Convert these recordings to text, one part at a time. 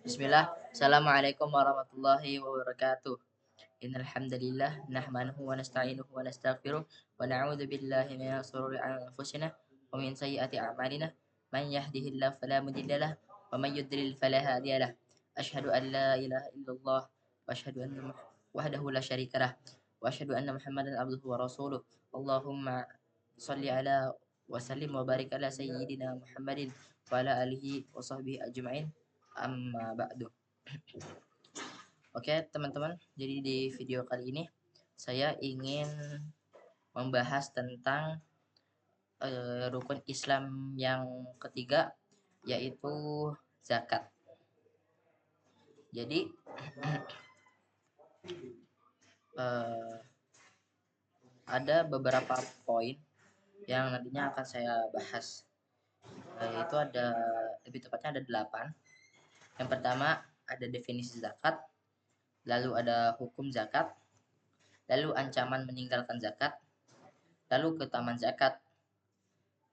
Bismillah. Assalamualaikum warahmatullahi wabarakatuh. Innal hamdalillah nahmaduhu wa nasta'inuhu wa nastaghfiruh wa na'udzu billahi min shururi anfusina wa min sayyiati a'malina. Man yahdihillahu fala mudilla lahu wa man yudlil fala hadiya lahu. Asyhadu an la ilaha illallah wa asyhadu anna wahdahu la syarika lah wa asyhadu anna Muhammadan abduhu wa rasuluh. Allahumma shalli ala wa sallim wa barik ala sayyidina Muhammadin wa ala alihi wa sahbihi ajma'in. Amma ba'du. Oke, teman-teman. Jadi di video kali ini saya ingin membahas tentang rukun Islam yang ketiga, yaitu zakat. Jadi ada beberapa poin yang nantinya akan saya bahas. Itu ada, lebih tepatnya ada 8. Yang pertama ada definisi zakat, lalu ada hukum zakat, lalu ancaman meninggalkan zakat, lalu keutamaan zakat,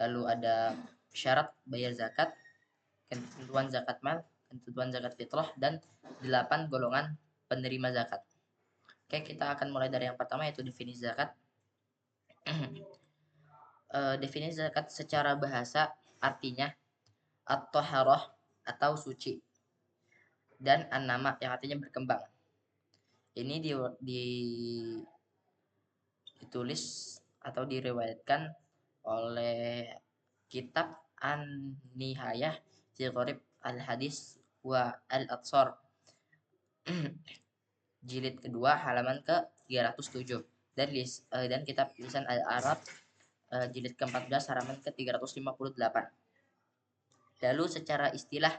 lalu ada syarat bayar zakat, ketentuan zakat mal, ketentuan zakat fitrah, dan 8 golongan penerima zakat. Oke, kita akan mulai dari yang pertama, yaitu definisi zakat. Definisi zakat secara bahasa artinya at-thaharah atau suci, dan an-nama yang artinya berkembang. Ini ditulis atau diriwayatkan oleh kitab An-Nihayah fi Gharib Al-Hadis wa Al-Atsar jilid kedua halaman ke-307, dan kitab Lisan Al-Arab jilid ke-14 halaman ke-358. Lalu secara istilah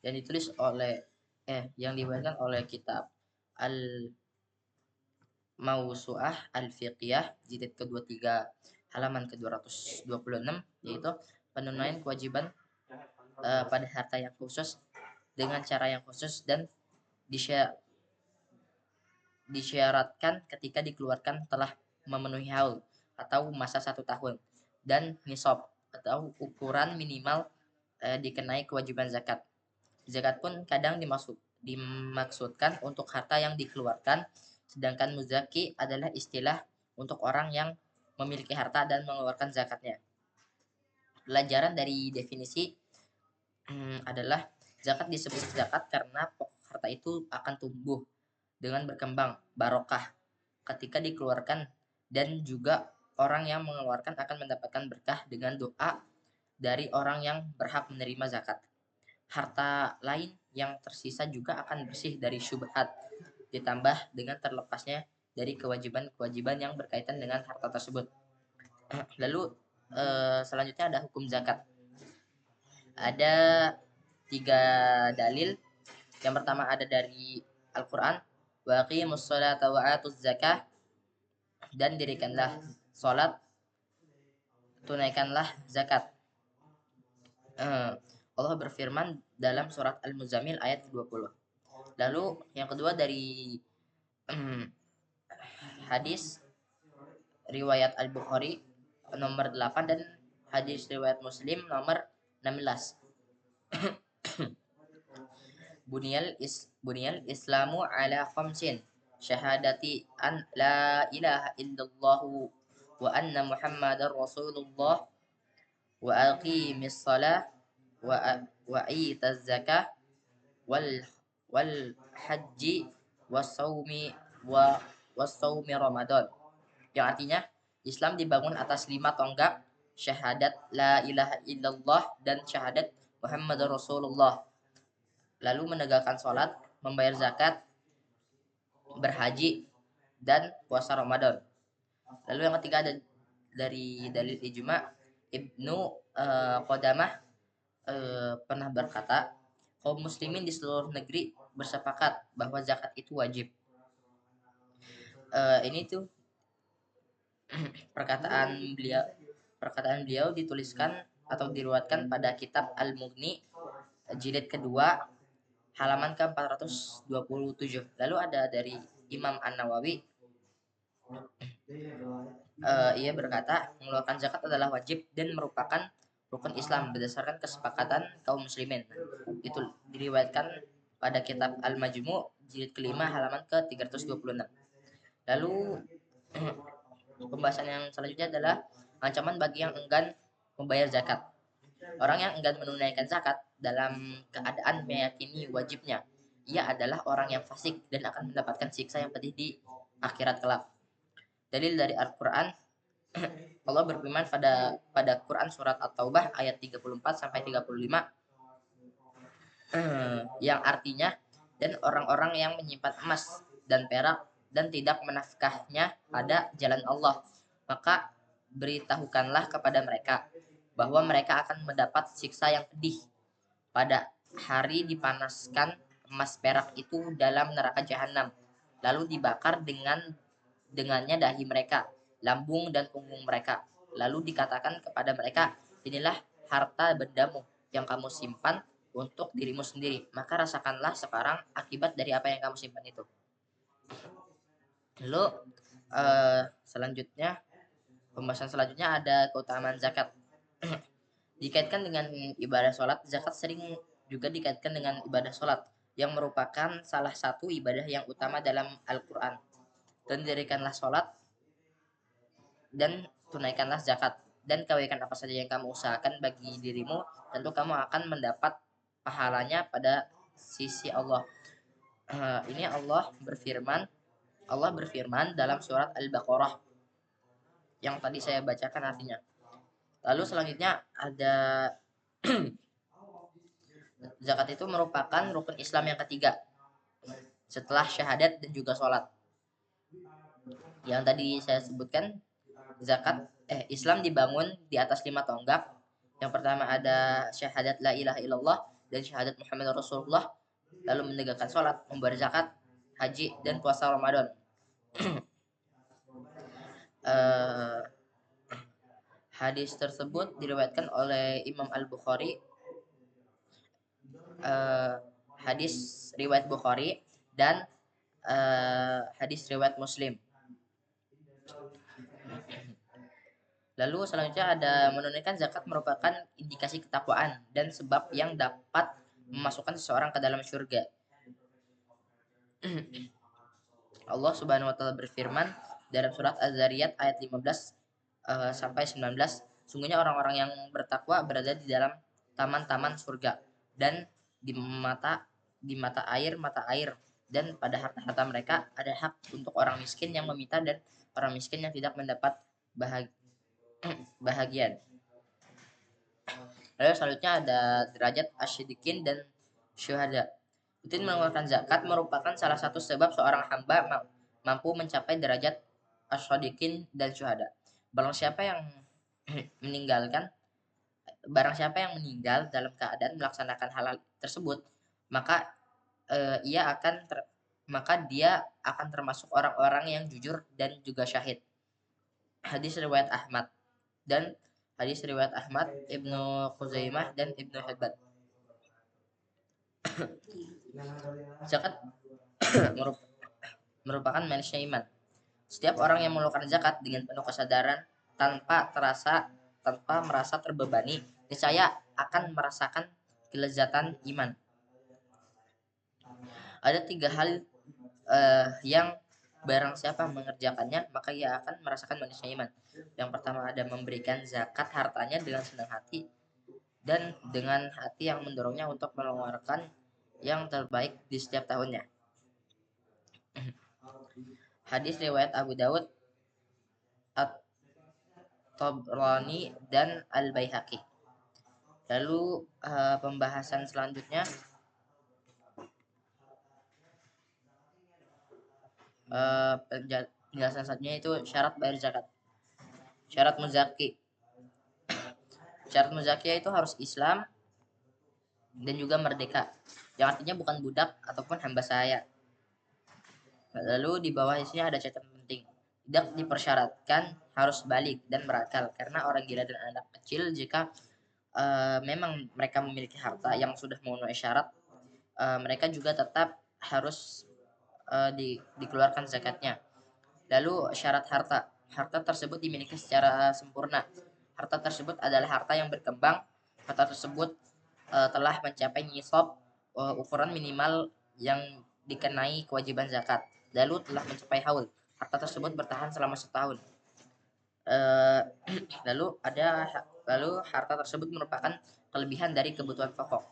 yang ditulis oleh yang dibawakan oleh kitab Al-Mawsu'ah Al-Fiqhiyah jilid ke-23 halaman ke-226, yaitu penunaian kewajiban pada harta yang khusus dengan cara yang khusus dan disyaratkan ketika dikeluarkan telah memenuhi haul atau masa 1 tahun, dan nisab atau ukuran minimal dikenai kewajiban zakat. Zakat pun kadang dimaksudkan untuk harta yang dikeluarkan, sedangkan muzaki adalah istilah untuk orang yang memiliki harta dan mengeluarkan zakatnya. Pelajaran dari definisi adalah zakat disebut zakat karena pokok harta itu akan tumbuh dengan berkembang barokah ketika dikeluarkan, dan juga orang yang mengeluarkan akan mendapatkan berkah dengan doa dari orang yang berhak menerima zakat. Harta lain yang tersisa juga akan bersih dari syubhat, ditambah dengan terlepasnya dari kewajiban-kewajiban yang berkaitan dengan harta tersebut. Lalu selanjutnya ada hukum zakat. Ada 3 dalil. Yang pertama ada dari Al-Quran, wa aqimus sholata wa atuz zakah, dan dirikanlah sholat, tunaikanlah zakat. Allah berfirman dalam surat Al-Muzammil ayat 20. Lalu yang kedua dari hadis riwayat Al-Bukhari nomor 8 dan hadis riwayat Muslim nomor 16. Buniyal Islamu ala khamsin, syahadati an la ilaha illallah wa anna Muhammadar Rasulullah wa aqimis shalah wa itaz zakah wal haji wasaumi Ramadan, yang artinya Islam dibangun atas 5 tonggak, syahadat la ilaha illallah dan syahadat Muhammad Rasulullah, lalu menegakkan sholat, membayar zakat, berhaji, dan puasa Ramadan. Lalu yang ketiga ada dari dalil ijma. Ibnu Qodamah pernah berkata, kaum muslimin di seluruh negeri bersepakat bahwa zakat itu wajib. Ini tuh perkataan beliau dituliskan atau diriwayatkan pada kitab Al-Mughni jilid kedua halaman ke-427. Lalu ada dari Imam An-Nawawi, ia berkata, mengeluarkan zakat adalah wajib dan merupakan rukun Islam berdasarkan kesepakatan kaum muslimin. Itu diriwayatkan pada kitab Al-Majmu' jilid kelima halaman ke-326. Lalu pembahasan yang selanjutnya adalah ancaman bagi yang enggan membayar zakat. Orang yang enggan menunaikan zakat dalam keadaan meyakini wajibnya, ia adalah orang yang fasik dan akan mendapatkan siksa yang pedih di akhirat kelak. Dalil dari Al-Quran, Allah berfirman pada Quran surat At-Taubah ayat 34 sampai 35 yang artinya, dan orang-orang yang menyimpan emas dan perak dan tidak menafkahnya pada jalan Allah, maka beritahukanlah kepada mereka bahwa mereka akan mendapat siksa yang pedih pada hari dipanaskan emas perak itu dalam neraka jahanam, lalu dibakar dengannya dahi mereka, lambung dan punggung mereka. Lalu dikatakan kepada mereka, inilah harta bendamu yang kamu simpan untuk dirimu sendiri. Maka rasakanlah sekarang akibat dari apa yang kamu simpan itu. Lalu pembahasan selanjutnya ada keutamaan zakat. Dikaitkan dengan ibadah sholat, zakat sering juga dikaitkan dengan ibadah sholat, yang merupakan salah satu ibadah yang utama dalam Al-Quran. Dan dirikanlah sholat dan tunaikanlah zakat, dan kebaikan apa saja yang kamu usahakan bagi dirimu, tentu kamu akan mendapat pahalanya pada sisi Allah. Ini Allah berfirman dalam surat Al-Baqarah yang tadi saya bacakan artinya. Lalu selanjutnya ada zakat itu merupakan rukun Islam yang ketiga setelah syahadat dan juga sholat. Yang tadi saya sebutkan, Islam dibangun di atas 5 tonggak. Yang pertama ada syahadat la ilaha illallah dan syahadat Muhammad Rasulullah, lalu menegakkan sholat, membayar zakat, haji, dan puasa Ramadan. Hadis tersebut diriwayatkan oleh Imam Al-Bukhari, hadis riwayat Bukhari, dan hadis riwayat Muslim. Lalu selanjutnya ada menunaikan zakat merupakan indikasi ketakwaan dan sebab yang dapat memasukkan seseorang ke dalam surga. Allah Subhanahu wa taala berfirman dalam surat Az-Zariyat ayat 15 sampai 19, sungguhnya orang-orang yang bertakwa berada di dalam taman-taman surga dan di mata air dan pada harta-harta mereka ada hak untuk orang miskin yang meminta dan orang miskin yang tidak mendapat bahagian. Lalu selanjutnya ada derajat asyidikin dan syuhada. Rutin mengeluarkan zakat merupakan salah satu sebab seorang hamba mampu mencapai derajat asyadikin dan syuhada. Barang siapa yang meninggal dalam keadaan melaksanakan hal tersebut, maka dia akan termasuk orang-orang yang jujur dan juga syahid. Hadis riwayat Ahmad, Ibnu Khuzaimah, dan Ibnu Hibban. Zakat merupakan manusia iman. Setiap orang yang mengeluarkan zakat dengan penuh kesadaran tanpa merasa terbebani, niscaya akan merasakan kelezatan iman. Ada 3 hal yang barang siapa mengerjakannya maka ia akan merasakan manusia iman. Yang pertama ada memberikan zakat hartanya dengan senang hati dan dengan hati yang mendorongnya untuk mengeluarkan yang terbaik di setiap tahunnya. Hadis riwayat Abu Dawud, At-Tabrani, dan Al-Baihaqi. Lalu pembahasan selanjutnya penjelasan selanjutnya itu syarat bayar zakat. Syarat muzaki. Syarat muzaki itu harus Islam dan juga merdeka, yang artinya bukan budak ataupun hamba sahaya. Lalu di bawah isinya ada catatan penting. Tidak dipersyaratkan harus balik dan berakal, karena orang gila dan anak kecil jika memang mereka memiliki harta yang sudah memenuhi syarat, mereka juga tetap harus dikeluarkan zakatnya. Lalu syarat harta tersebut dimiliki secara sempurna, harta tersebut adalah harta yang berkembang. Harta tersebut telah mencapai nisab ukuran minimal yang dikenai kewajiban zakat, lalu telah mencapai haul. Harta tersebut bertahan selama setahun. Eh, lalu harta tersebut merupakan kelebihan dari kebutuhan pokok.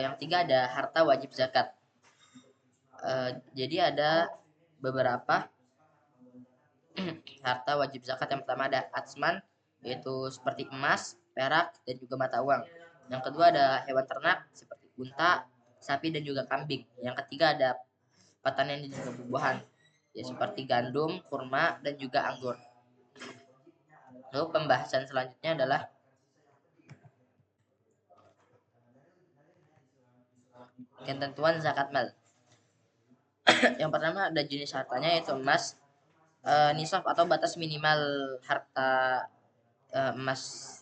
Yang ketiga ada harta wajib zakat. Jadi ada beberapa harta wajib zakat. Yang pertama ada atsman, yaitu seperti emas, perak, dan juga mata uang. Yang kedua ada hewan ternak seperti unta, sapi, dan juga kambing. Yang ketiga ada pertanian dan juga buah-buahan, ya seperti gandum, kurma, dan juga anggur. Lalu pembahasan selanjutnya adalah ketentuan zakat mal. Yang pertama ada jenis hartanya, yaitu emas. Nisab atau batas minimal harta emas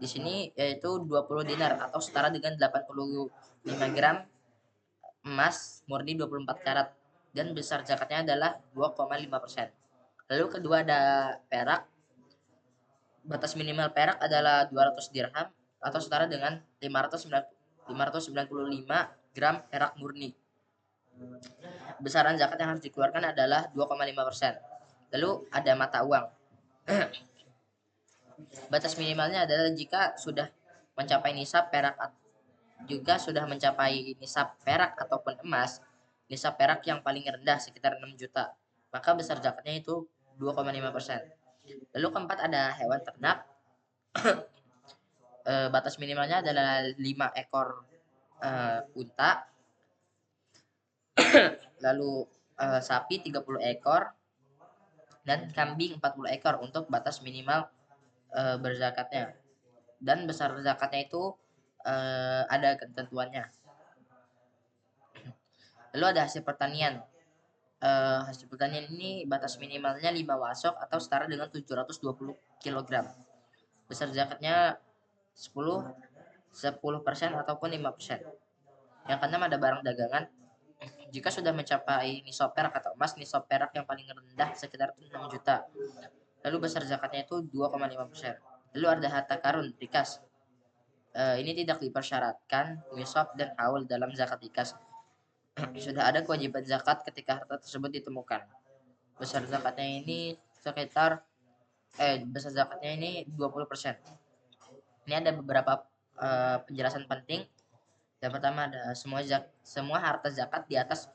di sini yaitu 20 dinar atau setara dengan 85 gram emas murni 24 karat, dan besar zakatnya adalah 2,5%. Lalu kedua ada perak. Batas minimal perak adalah 200 dirham atau setara dengan 595 gram perak murni. Besaran zakat yang harus dikeluarkan adalah 2,5%. Lalu ada mata uang. Batas minimalnya adalah jika sudah mencapai nisab perak, juga sudah mencapai nisab perak ataupun emas. Nisab perak yang paling rendah sekitar 6 juta, maka besar zakatnya itu 2,5%. Lalu keempat ada hewan ternak. Batas minimalnya adalah 5 ekor unta, lalu sapi 30 ekor, dan kambing 40 ekor untuk batas minimal berzakatnya. Dan besar zakatnya itu ada ketentuannya. Lalu ada hasil pertanian. Hasil pertanian ini batas minimalnya 5 wasok atau setara dengan 720 kg. Besar zakatnya 10% ataupun 5%. Yang keenam ada barang dagangan. Jika sudah mencapai nisab perak atau emas, nisab perak yang paling rendah sekitar 6 juta. Lalu besar zakatnya itu 2,5%. Lalu ada harta karun, rikas. Ini tidak dipersyaratkan nisab dan haul dalam zakat rikas. Sudah ada kewajiban zakat ketika harta tersebut ditemukan. Besar zakatnya ini sekitar besar zakatnya ini 20%. Ini ada beberapa penjelasan penting. Yang pertama ada semua harta zakat di atas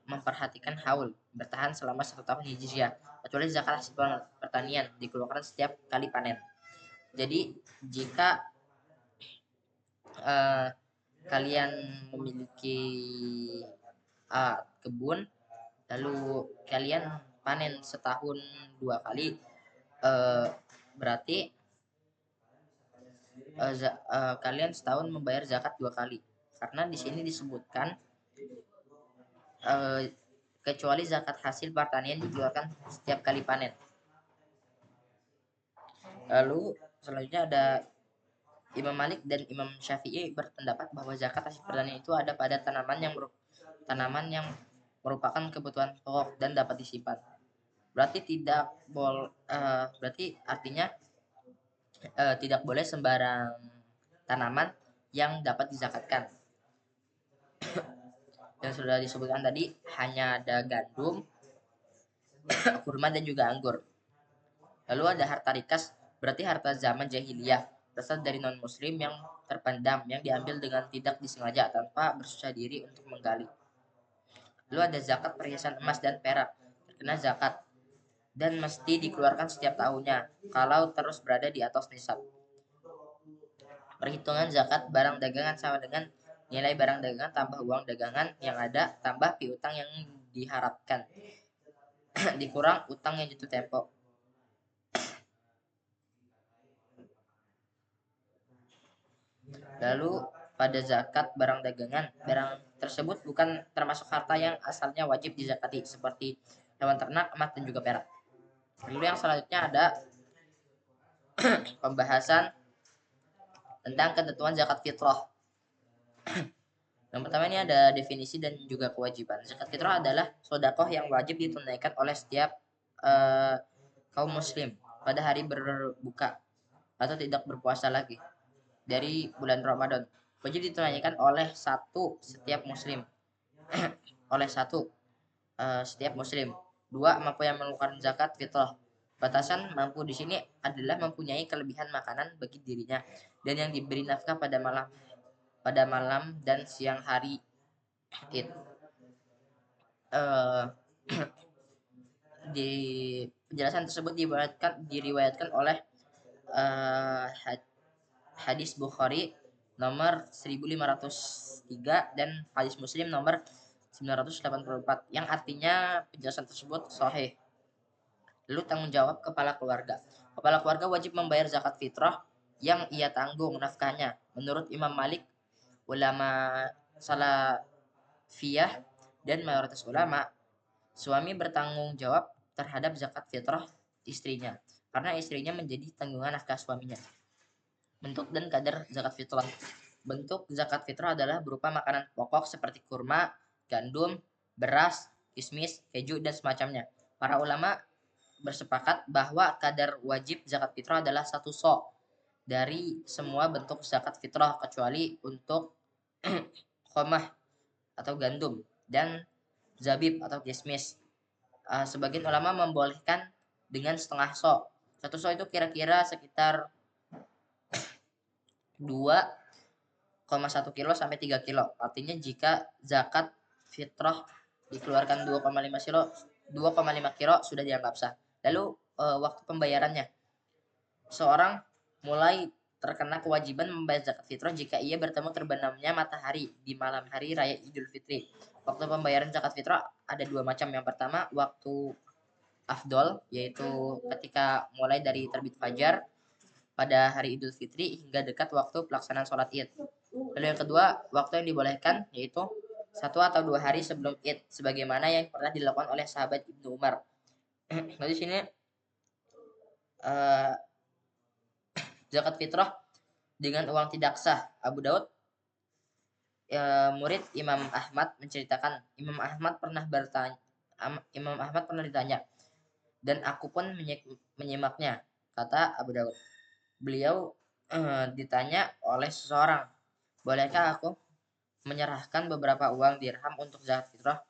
memperhatikan haul bertahan selama 1 tahun hijriah, kecuali zakat hasil pertanian dikeluarkan setiap kali panen. Jadi jika kalian memiliki kebun, lalu kalian panen setahun 2 kali, berarti kalian setahun membayar zakat 2 kali, karena di sini disebutkan kecuali zakat hasil pertanian dikeluarkan setiap kali panen. Lalu selanjutnya ada Imam Malik dan Imam Syafi'i berpendapat bahwa zakat hasil pertanian itu ada pada tanaman yang merupakan kebutuhan pokok dan dapat disimpan. Berarti artinya tidak boleh sembarang tanaman yang dapat dizakatkan. Yang sudah disebutkan tadi hanya ada gandum, kurma, dan juga anggur. Lalu ada harta rikas, berarti harta zaman jahiliyah, berasal dari non muslim yang terpendam, yang diambil dengan tidak disengaja tanpa bersusah diri untuk menggali. Lalu ada zakat perhiasan emas dan perak, terkena zakat dan mesti dikeluarkan setiap tahunnya kalau terus berada di atas nisab. Perhitungan zakat barang dagangan sama dengan nilai barang dagangan tambah uang dagangan yang ada tambah piutang yang diharapkan dikurang utang yang jatuh tempo. Lalu pada zakat barang dagangan, barang tersebut bukan termasuk harta yang asalnya wajib dizakati seperti hewan ternak, emas, dan juga perak. Lalu yang selanjutnya ada pembahasan tentang ketentuan zakat fitrah. Yang pertama ini ada definisi dan juga kewajiban. Zakat fitrah adalah sedekah yang wajib ditunaikan oleh setiap kaum muslim pada hari berbuka atau tidak berpuasa lagi dari bulan Ramadan. Wajib ditunaikan oleh setiap muslim. oleh setiap muslim. Dua, mampu yang mengeluarkan zakat fitrah. Batasan mampu di sini adalah mempunyai kelebihan makanan bagi dirinya dan yang diberi nafkah pada malam dan siang hari Id. Eh, di penjelasan tersebut diriwayatkan oleh eh, hadis Bukhari nomor 1503 dan hadis Muslim nomor 984 yang artinya penjelasan tersebut sahih. Lalu tanggung jawab kepala keluarga. Kepala keluarga wajib membayar zakat fitrah yang ia tanggung nafkahnya. Menurut Imam Malik, ulama salafiyah dan mayoritas ulama, suami bertanggung jawab terhadap zakat fitrah istrinya karena istrinya menjadi tanggungan nafkah suaminya. Bentuk dan kadar zakat fitrah. Bentuk zakat fitrah adalah berupa makanan pokok seperti kurma, gandum, beras, kismis, keju, dan semacamnya. Para ulama bersepakat bahwa kadar wajib zakat fitrah adalah 1 dari semua bentuk zakat fitrah kecuali untuk khomah atau gandum dan zabib atau kismis. Sebagian ulama membolehkan dengan setengah 1 itu kira-kira sekitar 2,1 kilo sampai 3 kilo. Artinya jika zakat fitrah dikeluarkan 2,5 kilo sudah dianggap sah. Lalu waktu pembayarannya. Seorang mulai terkena kewajiban membayar zakat fitrah jika ia bertemu terbenamnya matahari di malam hari raya Idul Fitri. Waktu pembayaran zakat fitrah ada 2 macam. Yang pertama, waktu afdol, yaitu ketika mulai dari terbit fajar pada hari Idul Fitri hingga dekat waktu pelaksanaan sholat Id. Lalu yang kedua, waktu yang dibolehkan yaitu 1 atau 2 hari sebelum Id, sebagaimana yang pernah dilakukan oleh sahabat Ibnu Umar. Lalu di sini zakat fitrah dengan uang tidak sah. Abu Daud, murid Imam Ahmad, menceritakan Imam Ahmad pernah ditanya dan aku pun menyimaknya, kata Abu Daud. Beliau ditanya oleh seseorang, bolehkah aku menyerahkan beberapa uang dirham untuk zakat fitrah?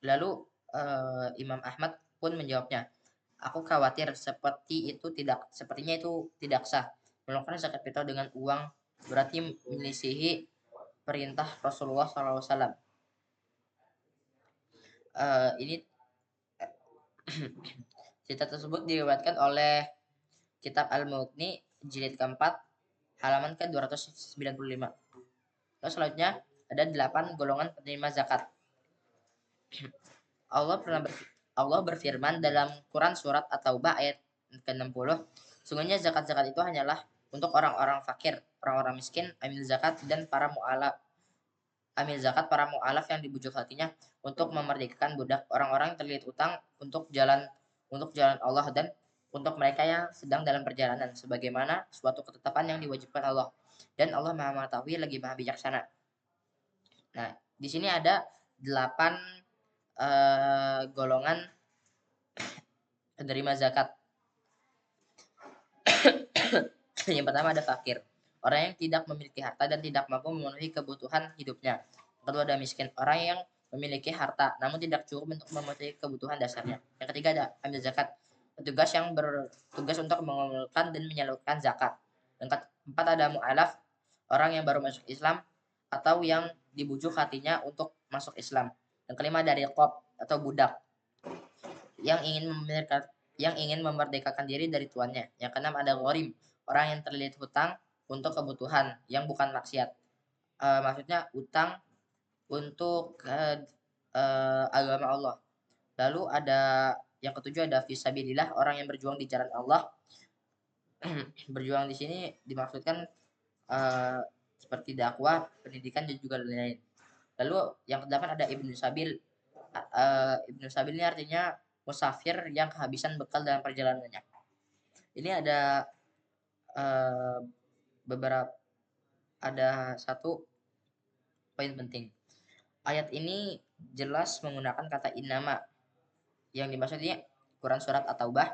Lalu Imam Ahmad pun menjawabnya, aku khawatir sepertinya itu tidak sah. Melakukan zakat fitrah dengan uang berarti menyelisihi perintah Rasulullah SAW. Ini cerita tersebut diriwayatkan oleh Kitab Al-Mughni jilid keempat halaman ke-295. Lalu selanjutnya ada 8 golongan penerima zakat. Allah berfirman dalam Quran surat At-Taubah ayat ke-60, sungguhnya zakat-zakat itu hanyalah untuk orang-orang fakir, orang-orang miskin, amil zakat para mu'alaf yang dibujuk hatinya untuk memerdekakan budak, orang-orang yang terlilit utang untuk jalan Allah dan untuk mereka yang sedang dalam perjalanan sebagaimana suatu ketetapan yang diwajibkan Allah. Dan Allah Maha mengetahui lagi Maha bijaksana. Nah, di sini ada 8 golongan penerima zakat. Yang pertama ada fakir, orang yang tidak memiliki harta dan tidak mampu memenuhi kebutuhan hidupnya. Yang kedua ada miskin, orang yang memiliki harta namun tidak cukup untuk memenuhi kebutuhan dasarnya. Yang ketiga ada amil zakat, petugas yang bertugas untuk mengumpulkan dan menyalurkan zakat. Yang keempat ada mu'alaf, orang yang baru masuk Islam atau yang dibujuk hatinya untuk masuk Islam. Yang kelima dari riqab atau budak yang ingin memerdekakan diri dari tuannya. Yang keenam ada gharim, orang yang terlilit hutang untuk kebutuhan yang bukan maksiat. Maksudnya utang untuk agama Allah. Lalu ada yang ketujuh ada fisabilillah, orang yang berjuang di jalan Allah. Berjuang di sini dimaksudkan seperti dakwah, pendidikan dan juga lain-lain. Lalu yang kedelapan ada ibnu sabil. Ibnu sabil ini artinya musafir yang kehabisan bekal dalam perjalanannya. Ini ada satu poin penting. Ayat ini jelas menggunakan kata innama. Yang dimaksudnya Quran Surat At-Taubah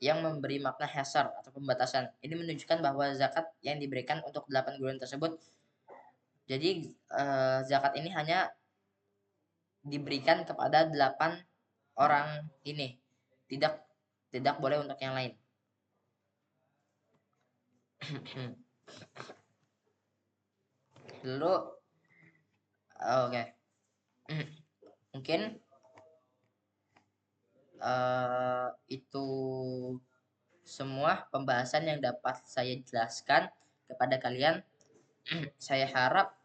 yang memberi makna hasar atau pembatasan. Ini menunjukkan bahwa zakat yang diberikan untuk 8 golongan tersebut, jadi zakat ini hanya diberikan kepada 8 orang ini, tidak tidak boleh untuk yang lain. Lalu oke. Mungkin itu semua pembahasan yang dapat saya jelaskan kepada kalian. Saya harap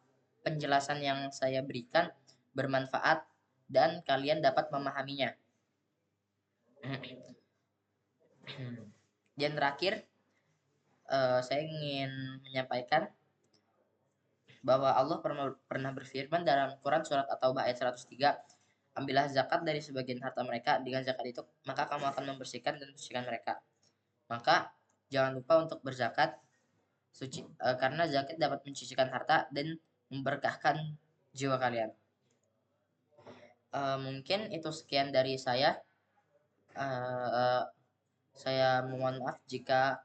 penjelasan yang saya berikan bermanfaat dan kalian dapat memahaminya. Dan terakhir, saya ingin menyampaikan bahwa Allah pernah berfirman dalam Quran Surat At-Taubah ayat 103, ambillah zakat dari sebagian harta mereka, dengan zakat itu maka kamu akan membersihkan dan mensucikan mereka. Maka jangan lupa untuk berzakat, karena zakat dapat mensucikan harta dan memberkahkan jiwa kalian. Mungkin itu sekian dari saya. Saya mohon maaf jika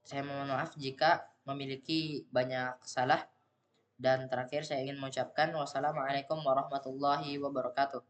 saya mohon maaf jika memiliki banyak salah. Dan terakhir saya ingin mengucapkan wassalamualaikum warahmatullahi wabarakatuh.